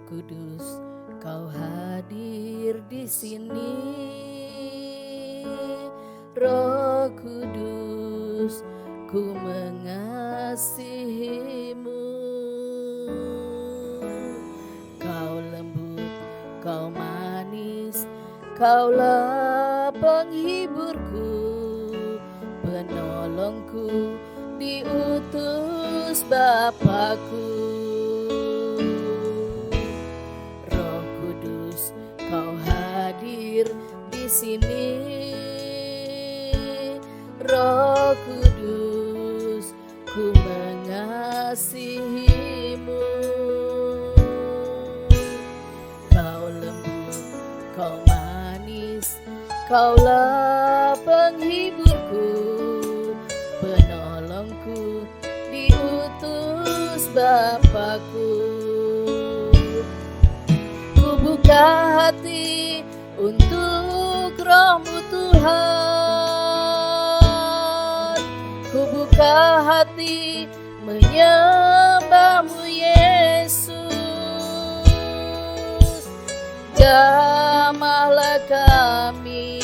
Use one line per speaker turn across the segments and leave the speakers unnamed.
Kudus, Kau hadir di sini. Roh Kudus, ku mengasihimu. Kau lembut, Kau manis, Kaulah penghiburku, penolongku, diutus Bapakku. Roh Kudus, Kau hadir di sini. Roh Kudus, ku mengasihimu. Kau lembut, Kau manis, Kaulah penghiburku, penolongku, diutus Bapakku. Ku buka hati untuk Roh-Mu Tuhan. Ku buka hati menyembah-Mu Yesus. Jamahlah kami,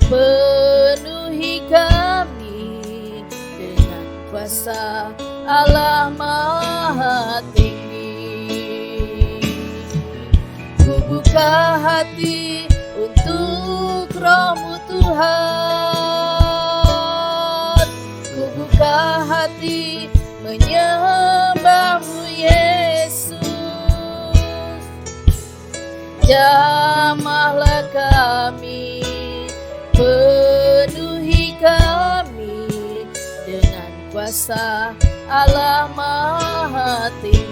penuhi kami dengan kuasa Allah Maha Tinggi. Ku buka hati untuk Roh-Mu Tuhan. Ku buka hati menyembah-Mu Yesus. Jamahlah kami, penuhi kami dengan kuasa Allah Maha Tinggi.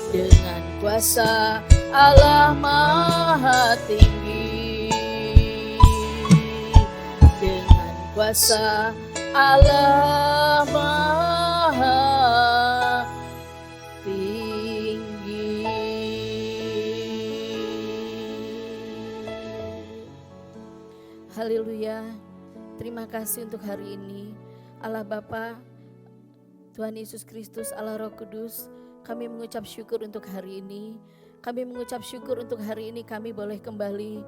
Dengan kuasa Allah Maha Tinggi. Dengan kuasa Allah Maha Tinggi. Haleluya. Terima kasih untuk hari ini. Allah Bapa, Tuhan Yesus Kristus, Allah Roh Kudus, kami mengucap syukur untuk hari ini. Kami mengucap syukur untuk hari ini kami boleh kembali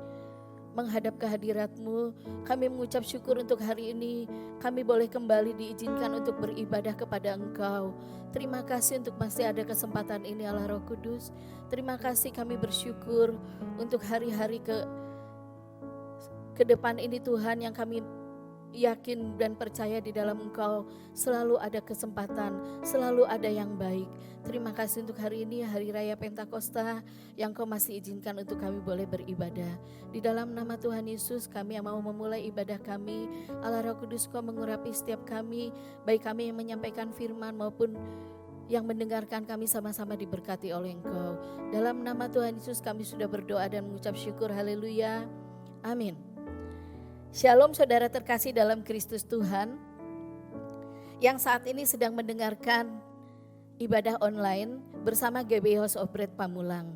menghadap kehadirat-Mu. Kami mengucap syukur untuk hari ini kami boleh kembali diizinkan untuk beribadah kepada Engkau. Terima kasih untuk masih ada kesempatan ini Allah Roh Kudus. Terima kasih, kami bersyukur untuk hari-hari ke depan ini Tuhan, yang kami yakin dan percaya di dalam Engkau selalu ada kesempatan, selalu ada yang baik. Terima kasih untuk hari ini, Hari Raya Pentakosta, yang Kau masih izinkan untuk kami boleh beribadah. Di dalam nama Tuhan Yesus, kami yang mau memulai ibadah kami. Allah Roh Kudus, Kau mengurapi setiap kami, baik kami yang menyampaikan firman maupun yang mendengarkan, kami sama-sama diberkati oleh Engkau. Dalam nama Tuhan Yesus kami sudah berdoa dan mengucap syukur. Haleluya. Amin. Shalom saudara terkasih dalam Kristus Tuhan yang saat ini sedang mendengarkan ibadah online bersama GB House of Bread Pamulang.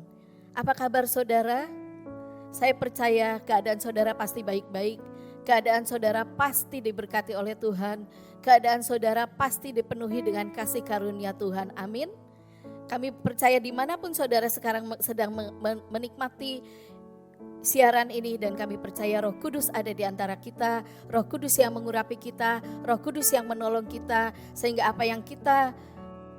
Apa kabar saudara? Saya percaya keadaan saudara pasti baik-baik. Keadaan saudara pasti diberkati oleh Tuhan. Keadaan saudara pasti dipenuhi dengan kasih karunia Tuhan. Amin. Kami percaya dimanapun saudara sekarang sedang menikmati siaran ini, dan kami percaya Roh Kudus ada di antara kita, Roh Kudus yang mengurapi kita, Roh Kudus yang menolong kita, sehingga apa yang kita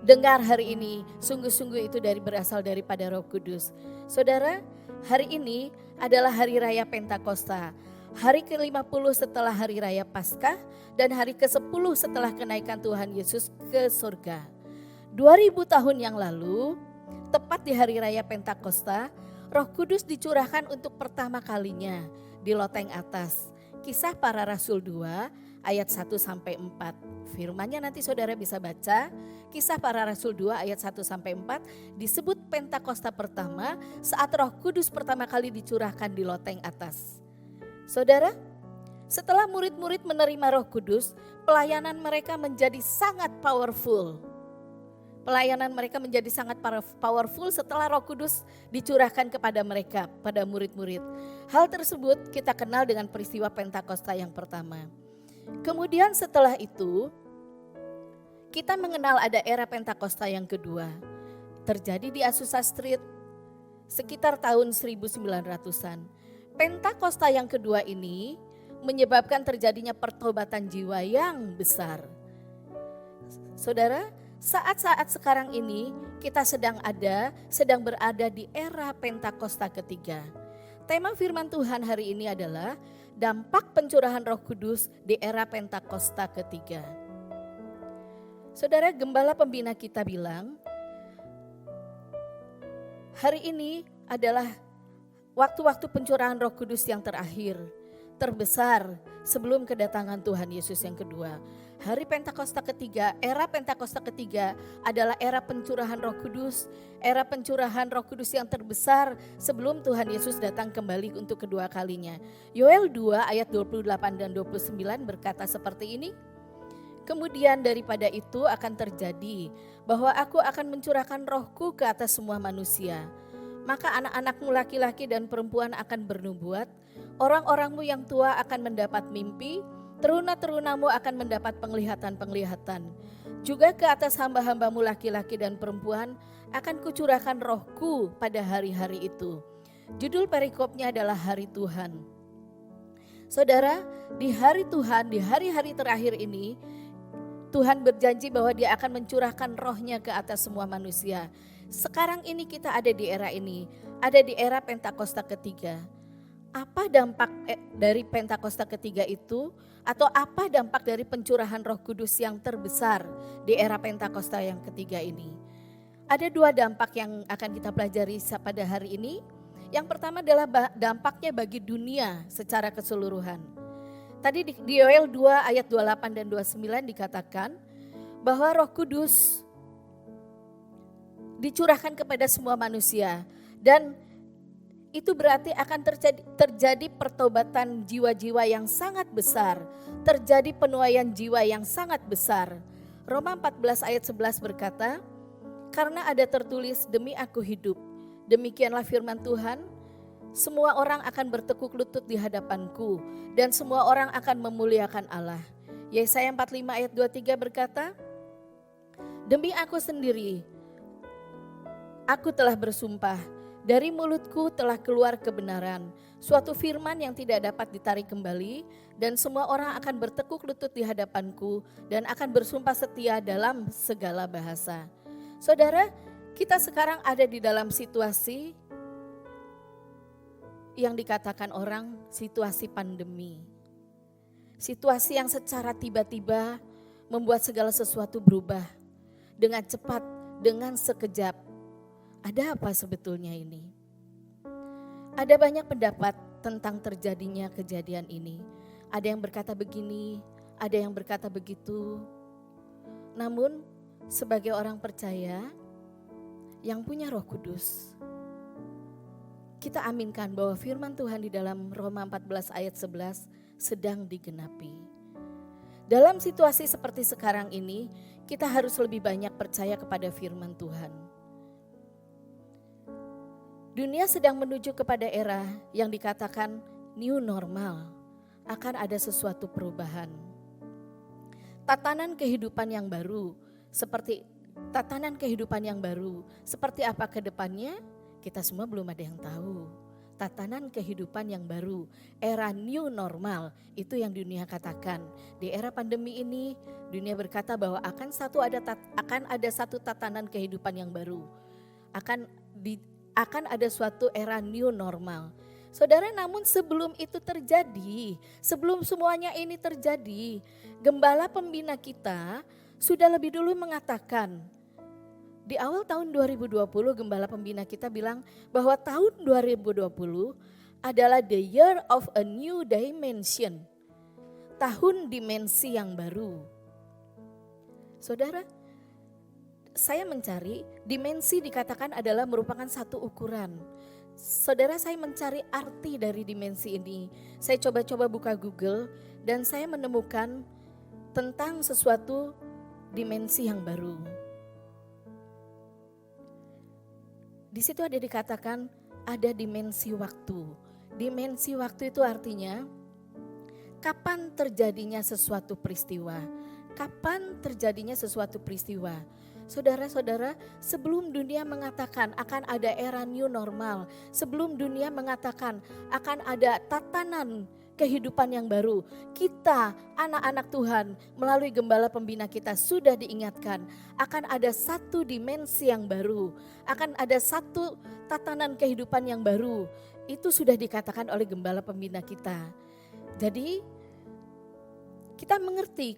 dengar hari ini sungguh-sungguh itu berasal daripada Roh Kudus. Saudara, hari ini adalah Hari Raya Pentakosta, hari ke-50 setelah Hari Raya Paskah dan hari ke-10 setelah kenaikan Tuhan Yesus ke surga. 2000 tahun yang lalu, tepat di Hari Raya Pentakosta, Roh Kudus dicurahkan untuk pertama kalinya di loteng atas. Kisah Para Rasul 2 ayat 1-4. Firmannya nanti saudara bisa baca. Kisah Para Rasul 2 ayat 1-4 disebut Pentakosta pertama saat Roh Kudus pertama kali dicurahkan di loteng atas. Saudara, setelah murid-murid menerima Roh Kudus, pelayanan mereka menjadi sangat powerful. Pelayanan mereka menjadi sangat powerful setelah Roh Kudus dicurahkan kepada mereka, pada murid-murid. Hal tersebut kita kenal dengan peristiwa Pentakosta yang pertama. Kemudian setelah itu, kita mengenal ada era Pentakosta yang kedua. Terjadi di Azusa Street sekitar tahun 1900-an. Pentakosta yang kedua ini menyebabkan terjadinya pertobatan jiwa yang besar. Saudara, saat-saat sekarang ini kita sedang berada di era Pentakosta ketiga. Tema firman Tuhan hari ini adalah dampak pencurahan Roh Kudus di era Pentakosta ketiga. Saudara, gembala pembina kita bilang, hari ini adalah waktu-waktu pencurahan Roh Kudus yang terakhir, terbesar sebelum kedatangan Tuhan Yesus yang kedua. Hari Pentakosta ketiga, era Pentakosta ketiga adalah era pencurahan Roh Kudus, era pencurahan Roh Kudus yang terbesar sebelum Tuhan Yesus datang kembali untuk kedua kalinya. Yoel 2 ayat 28 dan 29 berkata seperti ini. Kemudian daripada itu akan terjadi bahwa aku akan mencurahkan rohku ke atas semua manusia. Maka anak-anakmu laki-laki dan perempuan akan bernubuat, orang-orangmu yang tua akan mendapat mimpi, teruna-terunamu akan mendapat penglihatan-penglihatan. Juga ke atas hamba-hambamu laki-laki dan perempuan akan kucurahkan rohku pada hari-hari itu. Judul perikopnya adalah Hari Tuhan. Saudara, di hari Tuhan, di hari-hari terakhir ini, Tuhan berjanji bahwa Dia akan mencurahkan rohnya ke atas semua manusia. Sekarang ini kita ada di era ini, ada di era Pentakosta ketiga. Apa dampak dari Pentakosta ketiga itu? Atau apa dampak dari pencurahan Roh Kudus yang terbesar di era Pentakosta yang ketiga ini? Ada dua dampak yang akan kita pelajari pada hari ini. Yang pertama adalah dampaknya bagi dunia secara keseluruhan. Tadi di Yoel 2 ayat 28 dan 29 dikatakan bahwa Roh Kudus dicurahkan kepada semua manusia dan itu berarti akan terjadi pertobatan jiwa-jiwa yang sangat besar, terjadi penuaian jiwa yang sangat besar. Roma 14 ayat 11 berkata, karena ada tertulis demi aku hidup, demikianlah firman Tuhan, semua orang akan bertekuk lutut di hadapanku dan semua orang akan memuliakan Allah. Yesaya 45 ayat 23 berkata, demi aku sendiri, aku telah bersumpah, dari mulutku telah keluar kebenaran, suatu firman yang tidak dapat ditarik kembali, dan semua orang akan bertekuk lutut di hadapanku dan akan bersumpah setia dalam segala bahasa. Saudara, kita sekarang ada di dalam situasi yang dikatakan orang situasi pandemi. Situasi yang secara tiba-tiba membuat segala sesuatu berubah dengan cepat, dengan sekejap. Ada apa sebetulnya ini? Ada banyak pendapat tentang terjadinya kejadian ini. Ada yang berkata begini, ada yang berkata begitu. Namun sebagai orang percaya yang punya Roh Kudus, kita aminkan bahwa firman Tuhan di dalam Roma 14 ayat 11 sedang digenapi. Dalam situasi seperti sekarang ini, kita harus lebih banyak percaya kepada firman Tuhan. Dunia sedang menuju kepada era yang dikatakan new normal, akan ada sesuatu perubahan. Tatanan kehidupan yang baru, seperti apa ke depannya? Kita semua belum ada yang tahu. Tatanan kehidupan yang baru, era new normal, itu yang dunia katakan. Di era pandemi ini, dunia berkata bahwa akan ada satu tatanan kehidupan yang baru. Akan ada suatu era new normal. Saudara, namun sebelum itu terjadi, sebelum semuanya ini terjadi, gembala pembina kita sudah lebih dulu mengatakan, di awal tahun 2020 gembala pembina kita bilang bahwa tahun 2020 adalah the year of a new dimension. Tahun dimensi yang baru. Saudara, saya mencari dimensi dikatakan adalah merupakan satu ukuran. Saudara, saya mencari arti dari dimensi ini. Saya coba-coba buka Google dan saya menemukan tentang sesuatu dimensi yang baru. Di situ ada dikatakan ada dimensi waktu. Dimensi waktu itu artinya kapan terjadinya sesuatu peristiwa, Kapan terjadinya sesuatu peristiwa? Saudara-saudara, sebelum dunia mengatakan akan ada era new normal, sebelum dunia mengatakan akan ada tatanan kehidupan yang baru, kita anak-anak Tuhan melalui gembala pembina kita sudah diingatkan akan ada satu dimensi yang baru, akan ada satu tatanan kehidupan yang baru. Itu sudah dikatakan oleh gembala pembina kita. Jadi kita mengerti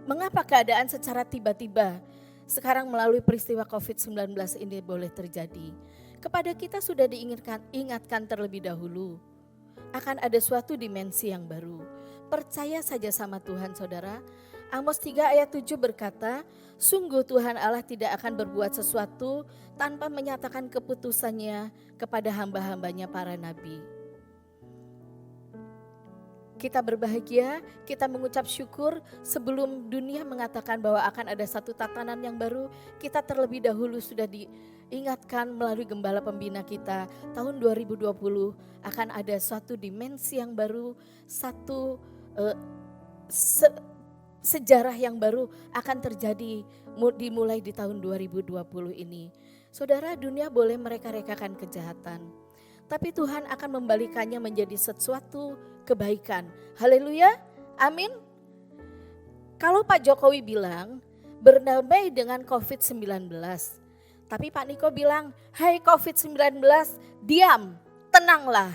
mengapa keadaan secara tiba-tiba sekarang melalui peristiwa COVID-19 ini boleh terjadi. Kepada kita sudah diingatkan terlebih dahulu akan ada suatu dimensi yang baru. Percaya saja sama Tuhan, saudara. Amos 3 ayat 7 berkata, sungguh Tuhan Allah tidak akan berbuat sesuatu tanpa menyatakan keputusannya kepada hamba-hambanya para nabi. Kita berbahagia, kita mengucap syukur sebelum dunia mengatakan bahwa akan ada satu tatanan yang baru, kita terlebih dahulu sudah diingatkan melalui gembala pembina kita tahun 2020 akan ada suatu dimensi yang baru, satu sejarah yang baru akan terjadi dimulai di tahun 2020 ini. Saudara, dunia boleh mereka-rekakan kejahatan, tapi Tuhan akan membalikannya menjadi sesuatu kebaikan. Haleluya, amin. Kalau Pak Jokowi bilang berdamai dengan COVID-19, tapi Pak Niko bilang, hai COVID-19 diam, tenanglah.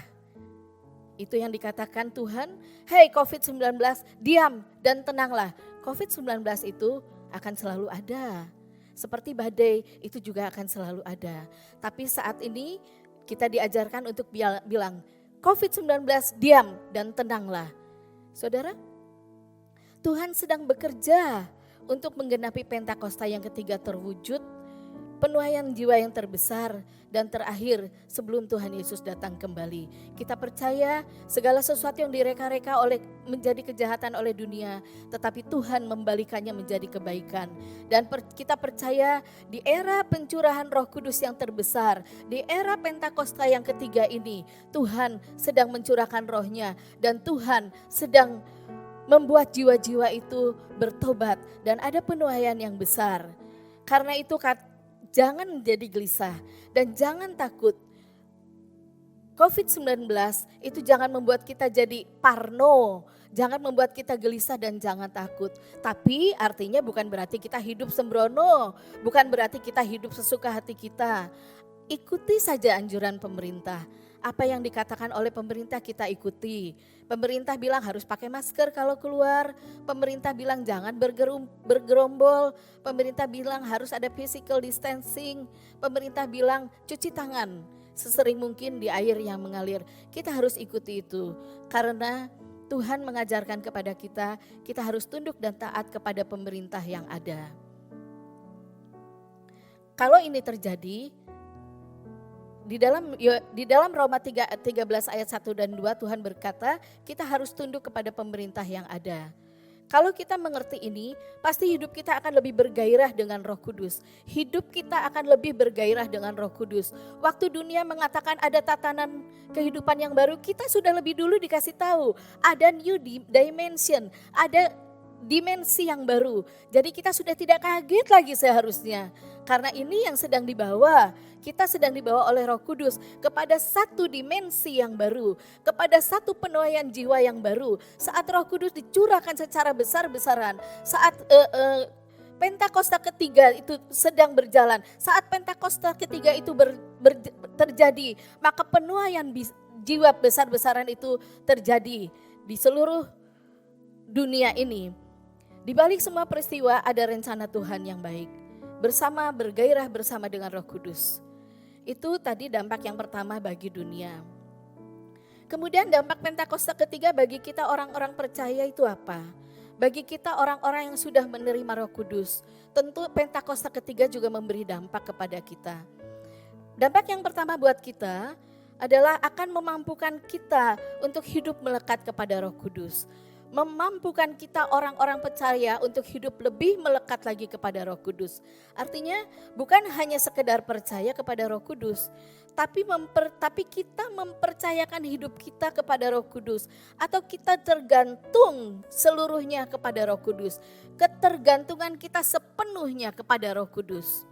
Itu yang dikatakan Tuhan, hai COVID-19 diam dan tenanglah. COVID-19 itu akan selalu ada. Seperti badai itu juga akan selalu ada. Tapi saat ini kita diajarkan untuk bilang, COVID-19 diam dan tenanglah. Saudara, Tuhan sedang bekerja untuk menggenapi Pentakosta yang ketiga terwujud, penuaian jiwa yang terbesar dan terakhir sebelum Tuhan Yesus datang kembali. Kita percaya segala sesuatu yang direka-reka menjadi kejahatan oleh dunia, tetapi Tuhan membalikannya menjadi kebaikan. Dan kita percaya di era pencurahan Roh Kudus yang terbesar, di era Pentakosta yang ketiga ini, Tuhan sedang mencurahkan rohnya dan Tuhan sedang membuat jiwa-jiwa itu bertobat dan ada penuaian yang besar. Karena itu jangan menjadi gelisah dan jangan takut. COVID-19 itu jangan membuat kita jadi parno, jangan membuat kita gelisah dan jangan takut. Tapi artinya bukan berarti kita hidup sembrono, bukan berarti kita hidup sesuka hati kita. Ikuti saja anjuran pemerintah. Apa yang dikatakan oleh pemerintah kita ikuti. Pemerintah bilang harus pakai masker kalau keluar. Pemerintah bilang jangan bergerombol. Pemerintah bilang harus ada physical distancing. Pemerintah bilang cuci tangan sesering mungkin di air yang mengalir. Kita harus ikuti itu. Karena Tuhan mengajarkan kepada kita, kita harus tunduk dan taat kepada pemerintah yang ada. Kalau ini terjadi, di dalam Roma 13 ayat 1 dan 2 Tuhan berkata kita harus tunduk kepada pemerintah yang ada. Kalau kita mengerti ini, pasti hidup kita akan lebih bergairah dengan Roh Kudus. Hidup kita akan lebih bergairah dengan Roh Kudus. Waktu dunia mengatakan ada tatanan kehidupan yang baru, kita sudah lebih dulu dikasih tahu ada new dimension, ada dimensi yang baru. Jadi kita sudah tidak kaget lagi seharusnya. Karena ini yang sedang dibawa, kita sedang dibawa oleh Roh Kudus kepada satu dimensi yang baru, kepada satu penuaian jiwa yang baru. Saat Roh Kudus dicurahkan secara besar-besaran, saat Pentakosta ketiga itu sedang berjalan, saat Pentakosta ketiga itu terjadi, maka penuaian jiwa besar-besaran itu terjadi di seluruh dunia ini. Di balik semua peristiwa ada rencana Tuhan yang baik. Bergairah bersama dengan Roh Kudus. Itu tadi dampak yang pertama bagi dunia. Kemudian dampak Pentakosta ketiga bagi kita orang-orang percaya itu apa? Bagi kita orang-orang yang sudah menerima Roh Kudus, tentu Pentakosta ketiga juga memberi dampak kepada kita. Dampak yang pertama buat kita adalah akan memampukan kita untuk hidup melekat kepada Roh Kudus. memampukan kita orang-orang percaya untuk hidup lebih melekat lagi kepada Roh Kudus. Artinya bukan hanya sekedar percaya kepada Roh Kudus, tapi kita mempercayakan hidup kita kepada Roh Kudus, atau kita tergantung seluruhnya kepada Roh Kudus. Ketergantungan kita sepenuhnya kepada Roh Kudus.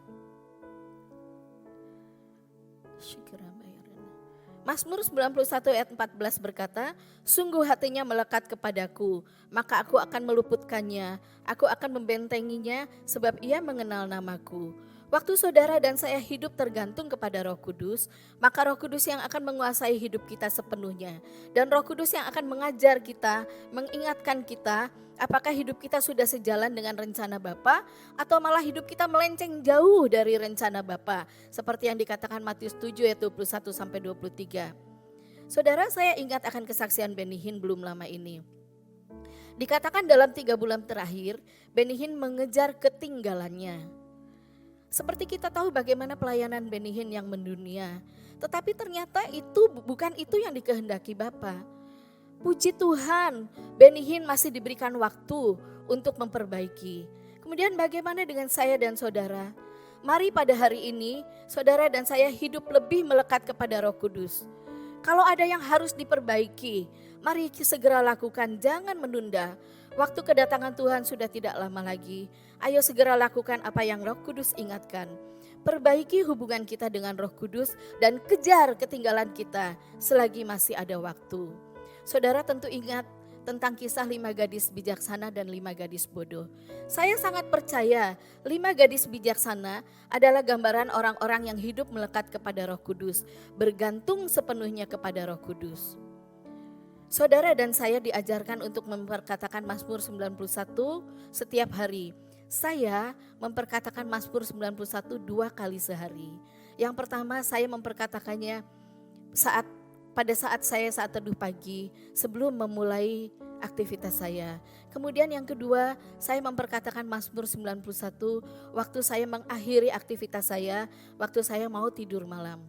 Mazmur 91 ayat 14 berkata, sungguh hatinya melekat kepadaku, maka aku akan meluputkannya, aku akan membentenginya sebab ia mengenal namaku. Waktu saudara dan saya hidup tergantung kepada Roh Kudus, maka Roh Kudus yang akan menguasai hidup kita sepenuhnya. Dan Roh Kudus yang akan mengajar kita, mengingatkan kita, apakah hidup kita sudah sejalan dengan rencana Bapa atau malah hidup kita melenceng jauh dari rencana Bapa. Seperti yang dikatakan Matius 7 ayat 21 sampai 23. Saudara, saya ingat akan kesaksian Benny Hinn belum lama ini. Dikatakan dalam 3 bulan terakhir, Benny Hinn mengejar ketinggalannya. Seperti kita tahu bagaimana pelayanan Benny Hinn yang mendunia, tetapi ternyata bukan itu yang dikehendaki Bapa. Puji Tuhan, Benny Hinn masih diberikan waktu untuk memperbaiki. Kemudian bagaimana dengan saya dan saudara? Mari pada hari ini, saudara dan saya hidup lebih melekat kepada Roh Kudus. Kalau ada yang harus diperbaiki, mari segera lakukan, jangan menunda. Waktu kedatangan Tuhan sudah tidak lama lagi. Ayo segera lakukan apa yang Roh Kudus ingatkan. Perbaiki hubungan kita dengan Roh Kudus dan kejar ketinggalan kita selagi masih ada waktu. Saudara tentu ingat tentang kisah 5 gadis bijaksana dan 5 gadis bodoh. Saya sangat percaya 5 gadis bijaksana adalah gambaran orang-orang yang hidup melekat kepada Roh Kudus, bergantung sepenuhnya kepada Roh Kudus. Saudara dan saya diajarkan untuk memperkatakan Mazmur 91 setiap hari. Saya memperkatakan Mazmur 91 2 kali sehari. Yang pertama saya memperkatakannya pada saat saya saat teduh pagi sebelum memulai aktivitas saya. Kemudian yang kedua saya memperkatakan Mazmur 91 waktu saya mengakhiri aktivitas saya, waktu saya mau tidur malam.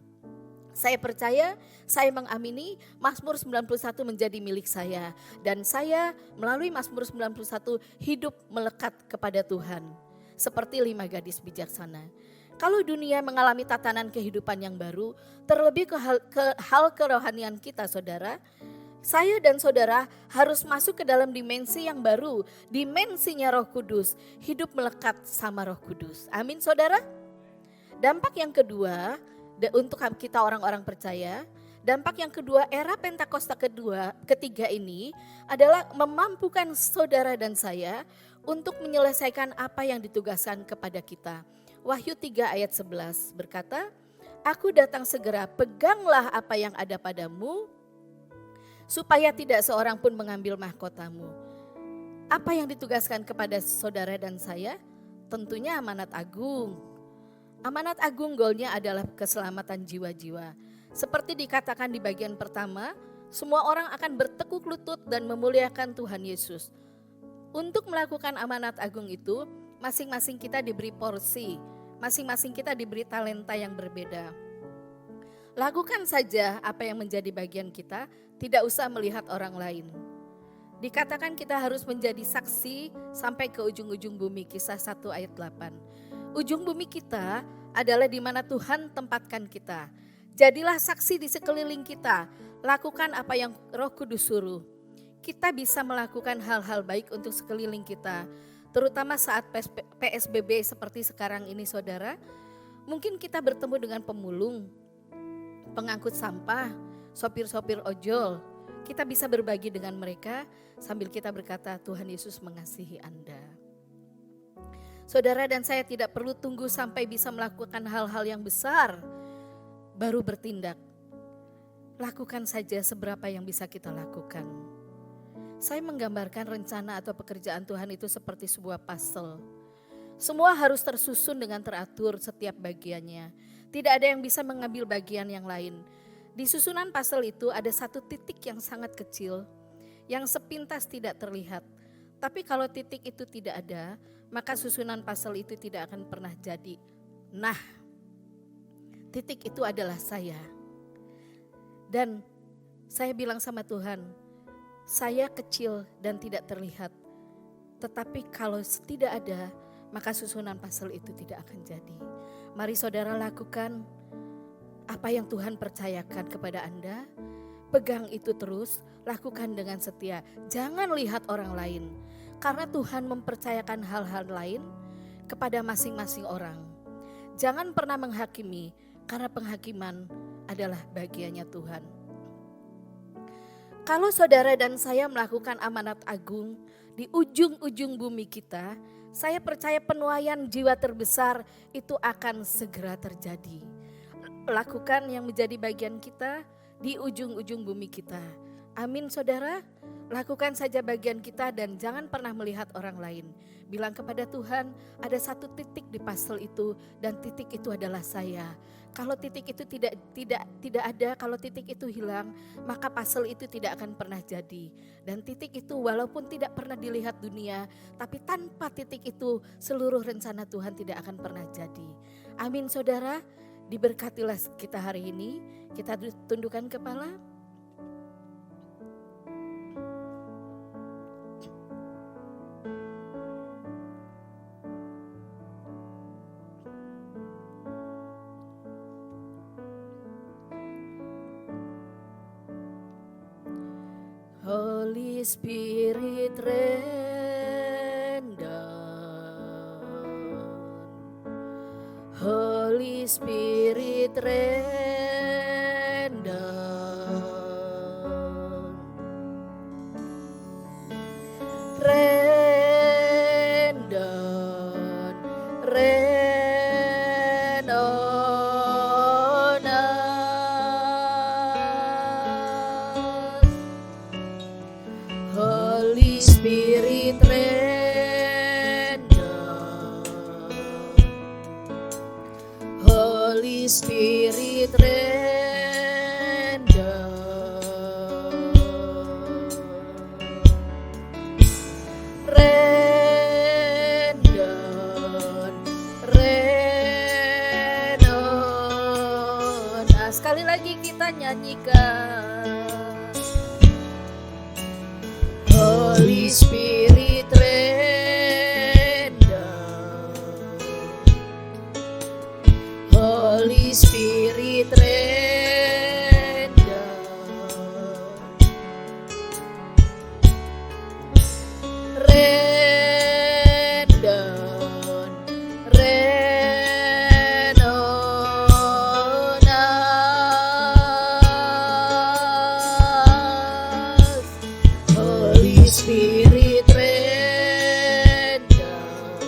Saya percaya, saya mengamini Mazmur 91 menjadi milik saya. Dan saya melalui Mazmur 91 hidup melekat kepada Tuhan. Seperti 5 gadis bijaksana. Kalau dunia mengalami tatanan kehidupan yang baru, terlebih ke hal kerohanian kita saudara, saya dan saudara harus masuk ke dalam dimensi yang baru. Dimensinya Roh Kudus, hidup melekat sama Roh Kudus. Amin saudara. Dampak yang kedua, untuk kita orang-orang percaya, dampak yang kedua era Pentakosta ketiga ini adalah memampukan saudara dan saya untuk menyelesaikan apa yang ditugaskan kepada kita. Wahyu 3 ayat 11 berkata, aku datang segera, peganglah apa yang ada padamu, supaya tidak seorang pun mengambil mahkotamu. Apa yang ditugaskan kepada saudara dan saya? Tentunya amanat agung. Amanat agung goalnya adalah keselamatan jiwa-jiwa. Seperti dikatakan di bagian pertama, semua orang akan bertekuk lutut dan memuliakan Tuhan Yesus. Untuk melakukan amanat agung itu, masing-masing kita diberi porsi, masing-masing kita diberi talenta yang berbeda. Lakukan saja apa yang menjadi bagian kita, tidak usah melihat orang lain. Dikatakan kita harus menjadi saksi sampai ke ujung-ujung bumi, Kisah 1 ayat 8. Ujung bumi kita adalah di mana Tuhan tempatkan kita. Jadilah saksi di sekeliling kita. Lakukan apa yang Roh Kudus suruh. Kita bisa melakukan hal-hal baik untuk sekeliling kita. Terutama saat PSBB seperti sekarang ini saudara. Mungkin kita bertemu dengan pemulung, pengangkut sampah, sopir-sopir ojol. Kita bisa berbagi dengan mereka sambil kita berkata, Tuhan Yesus mengasihi Anda. Saudara dan saya tidak perlu tunggu sampai bisa melakukan hal-hal yang besar, baru bertindak. Lakukan saja seberapa yang bisa kita lakukan. Saya menggambarkan rencana atau pekerjaan Tuhan itu seperti sebuah puzzle. Semua harus tersusun dengan teratur setiap bagiannya. Tidak ada yang bisa mengambil bagian yang lain. Di susunan puzzle itu ada satu titik yang sangat kecil, yang sepintas tidak terlihat. Tapi kalau titik itu tidak ada, maka susunan puzzle itu tidak akan pernah jadi. Nah, titik itu adalah saya. Dan saya bilang sama Tuhan, saya kecil dan tidak terlihat. Tetapi kalau tidak ada, maka susunan pasal itu tidak akan jadi. Mari saudara lakukan apa yang Tuhan percayakan kepada Anda. Pegang itu terus, lakukan dengan setia. Jangan lihat orang lain. Karena Tuhan mempercayakan hal-hal lain kepada masing-masing orang. Jangan pernah menghakimi, karena penghakiman adalah bagiannya Tuhan. Kalau saudara dan saya melakukan amanat agung di ujung-ujung bumi kita, saya percaya penuaian jiwa terbesar itu akan segera terjadi. Lakukan yang menjadi bagian kita di ujung-ujung bumi kita. Amin saudara, lakukan saja bagian kita dan jangan pernah melihat orang lain. Bilang kepada Tuhan, ada satu titik di pasal itu dan titik itu adalah saya. Kalau titik itu tidak ada, kalau titik itu hilang, maka pasal itu tidak akan pernah jadi. Dan titik itu walaupun tidak pernah dilihat dunia, tapi tanpa titik itu seluruh rencana Tuhan tidak akan pernah jadi. Amin saudara, diberkatilah kita hari ini. Kita tundukkan kepala. Holy Spirit rain down. Holy Spirit rain down. Rain down. Rain on us. Holy Spirit rain down. Holy Spirit rain down. Rain down. Rain on us. Sekali lagi kita nyanyikan. Holy Spirit rain down. Holy Spirit rain down. Rain down. Rain on us. Holy Spirit rain down.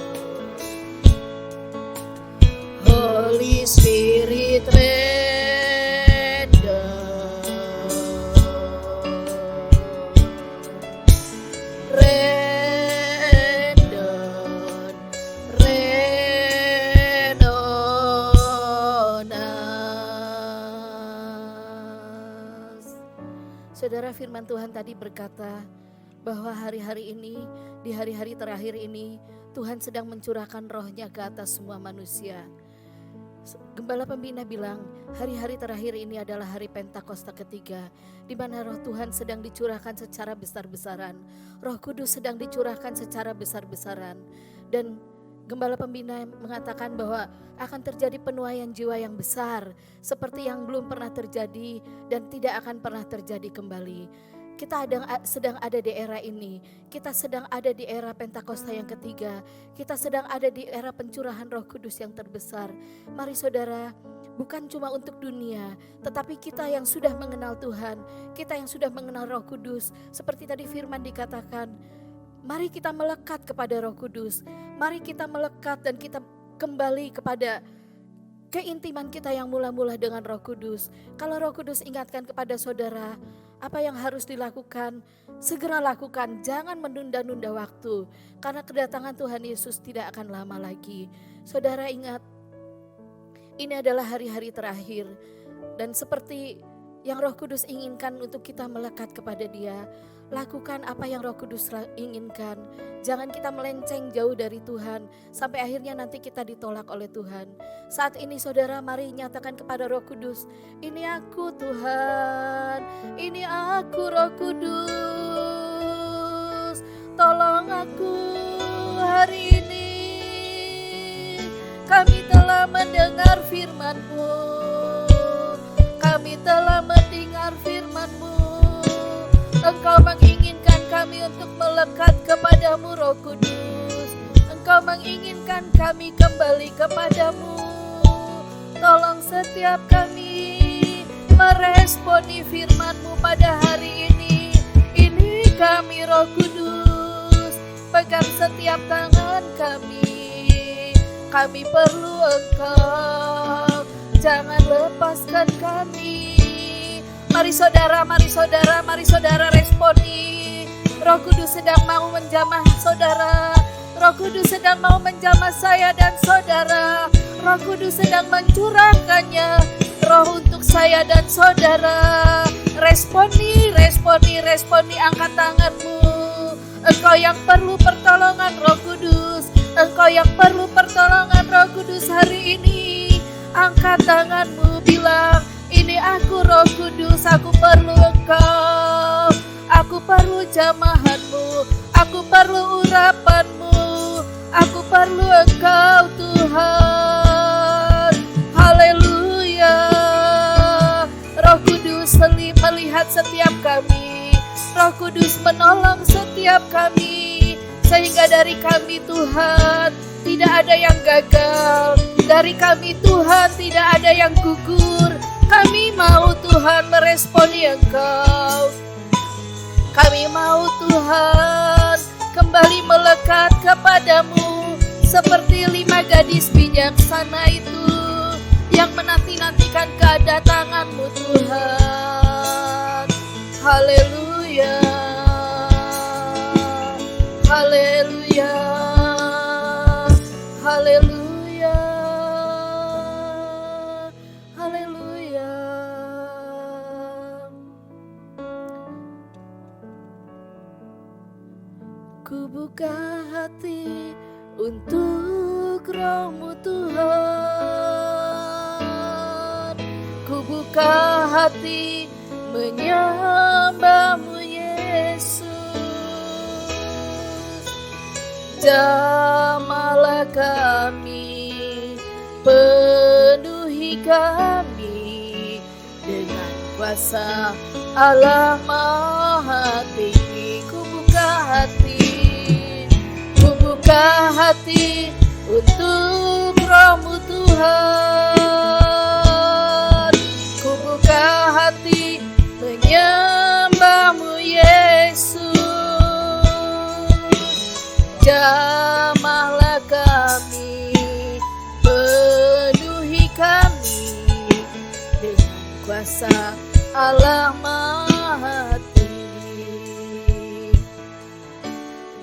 Holy Spirit rain down. Rain down. Rain on us. Saudara, firman Tuhan tadi berkata bahwa hari-hari ini, di hari-hari terakhir ini, Tuhan sedang mencurahkan rohnya ke atas semua manusia. Gembala pembina bilang, hari-hari terakhir ini adalah hari Pentakosta ketiga, di mana roh Tuhan sedang dicurahkan secara besar-besaran. Roh Kudus sedang dicurahkan secara besar-besaran. Dan Gembala pembina mengatakan bahwa akan terjadi penuaian jiwa yang besar, seperti yang belum pernah terjadi dan tidak akan pernah terjadi kembali. Kita sedang ada di era ini. Kita sedang ada di era Pentakosta yang ketiga. Kita sedang ada di era pencurahan Roh Kudus yang terbesar. Mari saudara, bukan cuma untuk dunia, tetapi kita yang sudah mengenal Tuhan, kita yang sudah mengenal Roh Kudus, seperti tadi firman dikatakan, mari kita melekat kepada Roh Kudus. Mari kita melekat dan kita kembali kepada keintiman kita yang mula-mula dengan Roh Kudus. Kalau Roh Kudus ingatkan kepada saudara, apa yang harus dilakukan, segera lakukan. Jangan menunda-nunda waktu, karena kedatangan Tuhan Yesus tidak akan lama lagi. Saudara ingat, ini adalah hari-hari terakhir. Dan seperti yang Roh Kudus inginkan untuk kita melekat kepada Dia. Lakukan apa yang Roh Kudus inginkan. Jangan kita melenceng jauh dari Tuhan sampai akhirnya nanti kita ditolak oleh Tuhan. Saat ini saudara, mari nyatakan kepada Roh Kudus, ini aku Tuhan, ini aku Roh Kudus, tolong aku hari ini. Kami telah mendengar firman-Mu, kami telah mendengar firman-Mu. Engkau menginginkan kami untuk melekat kepadamu Roh Kudus. Engkau menginginkan kami kembali kepadamu. Tolong setiap kami meresponi firman-Mu pada hari ini. Ini kami Roh Kudus, pegang setiap tangan kami. Kami perlu Engkau, jangan lepaskan kami. Mari saudara, mari saudara, mari saudara responi. Roh Kudus sedang mau menjamah saudara. Roh Kudus sedang mau menjamah saya dan saudara. Roh Kudus sedang mencurahkannya, roh untuk saya dan saudara. Responi, responi, responi, angkat tanganmu. Engkau yang perlu pertolongan Roh Kudus. Engkau yang perlu pertolongan Roh Kudus hari ini. Angkat tanganmu, bilang, ini aku Roh Kudus, aku perlu Engkau. Aku perlu jamahanmu, aku perlu urapanmu, aku perlu Engkau Tuhan. Haleluya. Roh Kudus melihat setiap kami. Roh Kudus menolong setiap kami. Sehingga dari kami Tuhan tidak ada yang gagal. Dari kami Tuhan tidak ada yang gugur. Kami mau Tuhan meresponi Engkau. Kami mau Tuhan kembali melekat kepadamu. Seperti 5 gadis bijaksana itu yang menanti-nantikan kedatangan-Mu Tuhan. Haleluya. Haleluya. Haleluya. Haleluya. Ku buka hati untuk Roh-Mu Tuhan. Ku buka hati menyembah-Mu Yesus. Jamahlah kami, penuhi kami dengan kuasa Allah Maha Tinggi. Ku buka hati untuk Roh-Mu Tuhan. Ku buka hati menyembah-Mu Yesus. Jamahlah kami, penuhi kami dengan kuasa Allah Maha Tinggi.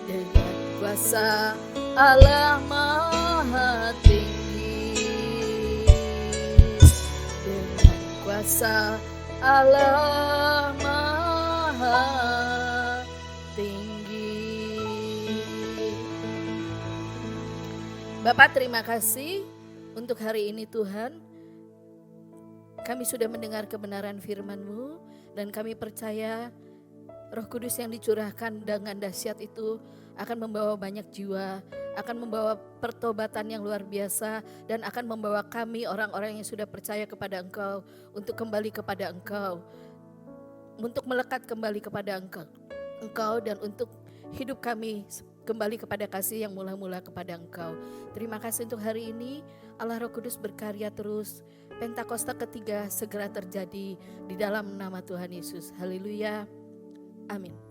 Dengan kuasa Allah Maha Tinggi. Dengan kuasa Allah Maha Tinggi. Bapak, terima kasih untuk hari ini Tuhan. Kami sudah mendengar kebenaran firman-Mu dan kami percaya Roh Kudus yang dicurahkan dengan dahsyat itu akan membawa banyak jiwa, akan membawa pertobatan yang luar biasa, dan akan membawa kami orang-orang yang sudah percaya kepada Engkau untuk kembali kepada Engkau, untuk melekat kembali kepada Engkau dan untuk hidup kami kembali kepada kasih yang mula-mula kepada Engkau. Terima kasih untuk hari ini. Allah Roh Kudus berkarya terus. Pentakosta ketiga segera terjadi di dalam nama Tuhan Yesus. Haleluya. Amin.